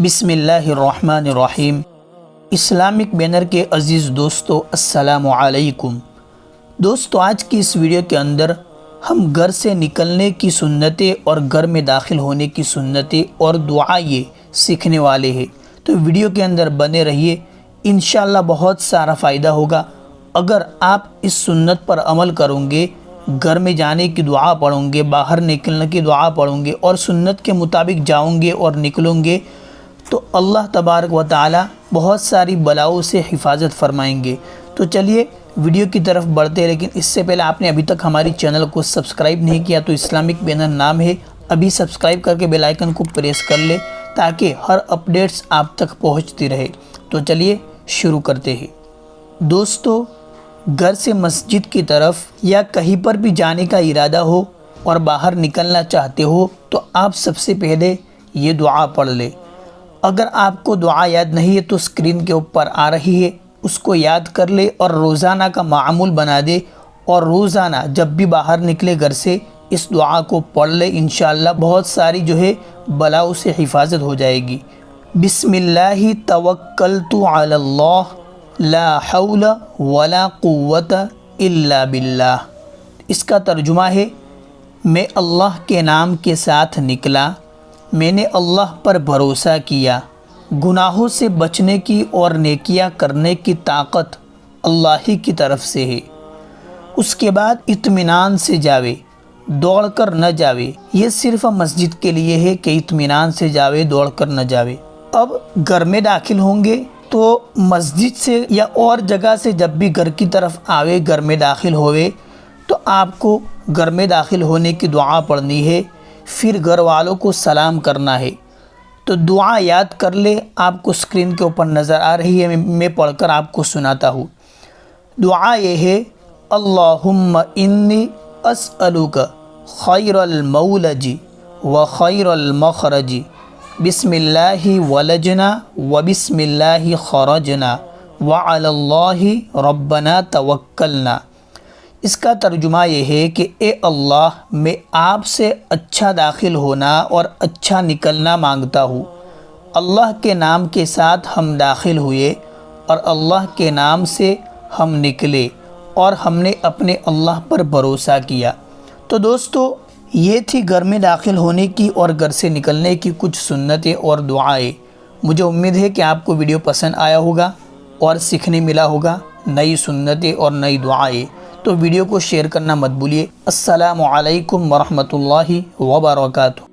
بسم اللہ الرحمن الرحیم۔ اسلامک بینر کے عزیز دوستو، السلام علیکم۔ دوستو، آج کی اس ویڈیو کے اندر ہم گھر سے نکلنے کی سنتیں اور گھر میں داخل ہونے کی سنتیں اور دعائیں سیکھنے والے ہیں، تو ویڈیو کے اندر بنے رہیے، انشاءاللہ بہت سارا فائدہ ہوگا۔ اگر آپ اس سنت پر عمل کریں گے، گھر میں جانے کی دعا پڑھیں گے، باہر نکلنے کی دعا پڑھیں گے اور سنت کے مطابق جاؤں گے اور نکلیں گے، تو اللہ تبارک و تعالی بہت ساری بلاؤں سے حفاظت فرمائیں گے۔ تو چلیے ویڈیو کی طرف بڑھتے ہیں، لیکن اس سے پہلے آپ نے ابھی تک ہماری چینل کو سبسکرائب نہیں کیا تو اسلامک بینر نام ہے، ابھی سبسکرائب کر کے بیل آئیکن کو پریس کر لے تاکہ ہر اپڈیٹس آپ تک پہنچتی رہے۔ تو چلیے شروع کرتے ہیں۔ دوستو، گھر سے مسجد کی طرف یا کہیں پر بھی جانے کا ارادہ ہو اور باہر نکلنا چاہتے ہو تو آپ سب سے پہلے یہ دعا پڑھ لیں۔ اگر آپ کو دعا یاد نہیں ہے تو اسکرین کے اوپر آ رہی ہے، اس کو یاد کر لے اور روزانہ کا معمول بنا دے، اور روزانہ جب بھی باہر نکلے گھر سے اس دعا کو پڑھ لے، انشاءاللہ بہت ساری بلاؤں سے حفاظت ہو جائے گی۔ بسم اللہ توکلت علی اللہ لا حول ولا قوت الا باللہ۔ اس کا ترجمہ ہے، میں اللہ کے نام کے ساتھ نکلا، میں نے اللہ پر بھروسہ کیا، گناہوں سے بچنے کی اور نیکیاں کرنے کی طاقت اللہ ہی کی طرف سے ہے۔ اس کے بعد اطمینان سے جاوے، دوڑ کر نہ جاوے۔ یہ صرف مسجد کے لیے ہے کہ اطمینان سے جاوے، دوڑ کر نہ جاوے۔ اب گھر میں داخل ہوں گے تو مسجد سے یا اور جگہ سے جب بھی گھر کی طرف آوے، گھر میں داخل ہوئے تو آپ کو گھر میں داخل ہونے کی دعا پڑھنی ہے، پھر گھر والوں کو سلام کرنا ہے۔ تو دعا یاد کر لے، آپ کو اسکرین کے اوپر نظر آ رہی ہے، میں پڑھ کر آپ کو سناتا ہوں۔ دعا یہ ہے، اللہم انی اسألک خیر المولج و خیر المخرج، بسم اللہ ولجنا و بسم اللہ خرجنا وعلی اللہ ربنا توکلنا۔ اس کا ترجمہ یہ ہے کہ اے اللہ، میں آپ سے اچھا داخل ہونا اور اچھا نکلنا مانگتا ہوں۔ اللہ کے نام کے ساتھ ہم داخل ہوئے اور اللہ کے نام سے ہم نکلے اور ہم نے اپنے اللہ پر بھروسہ کیا۔ تو دوستو، یہ تھی گھر میں داخل ہونے کی اور گھر سے نکلنے کی کچھ سنتیں اور دعائیں۔ مجھے امید ہے کہ آپ کو ویڈیو پسند آیا ہوگا اور سیکھنے ملا ہوگا نئی سنتیں اور نئی دعائیں۔ تو ویڈیو کو شیئر کرنا مت بھولیے۔ السلام علیکم ورحمۃ اللہ وبرکاتہ۔